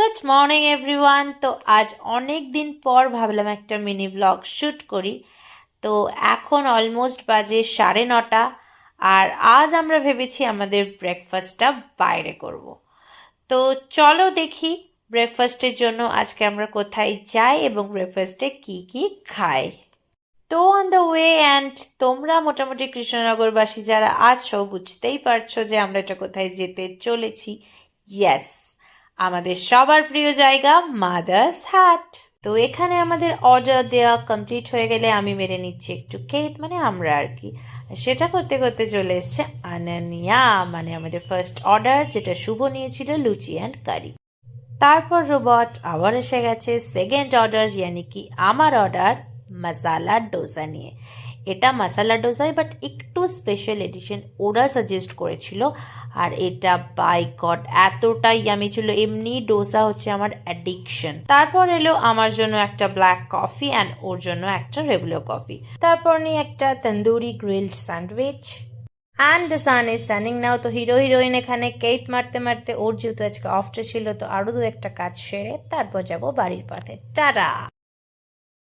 Good morning everyone. তো আজ অনেক দিন পর ভাবলাম একটা মিনি ব্লগ শ্যুট করি। তো এখন অলমোস্ট বাজে 9:30, আর আজ আমরা ভেবেছি আমাদের ব্রেকফাস্টটা বাইরে করব। তো চলো দেখি ব্রেকফাস্টের জন্য আজকে আমরা কোথায় যাই এবং ব্রেকফাস্টে কি কি খাই। তো অন দ্য ওয়ে অ্যান্ড তোমরা মোটামুটি কৃষ্ণনগরবাসী যারা আছো বুঝতেই পারছো যে আমরা এটা কোথায় যেতে চলেছি। ইয়েস, আমাদের সবার প্রিয় জায়গা মাদার্স হাট। তো এখানে আমাদের অর্ডার দেওয়া কমপ্লিট হয়ে গেলে আমি মেরে নিচ্ছি একটু কেক, মানে আমরা আর কি। সেটা করতে করতে চলে এসছে আনানিয়া, মানে আমাদের ফার্স্ট অর্ডার, যেটা শুভ নিয়েছিল লুচি অ্যান্ড কারি। তারপর রোবট আবার এসে গেছে সেকেন্ড অর্ডার, ইয়ানি কি আমার অর্ডার মশালা ডোসা নিয়ে। এটা মশালা ডোসাই বাট একটু স্পেশাল এডিশন ওরা সাজেস্ট করেছিল, আর এটা বাই গড এতটাই ইয়ামি ছিল। এমনি ডোসা হচ্ছে আমার অ্যাডিকশন। তারপর এলো আমার জন্য একটা ব্ল্যাক কফি অ্যান্ড ওর জন্য একটা রেগুলার কফি। তারপর নিয়ে একটা tandoori grilled sandwich. And the sun is sunning now. তো হিরো হিরোইন এখানে কেক মারতে মারতে, ওর যেহেতু আজকে অফটা ছিল তো আরো দু একটা কাজ সেরে তারপর যাবো বাড়ির পথে। টাটা।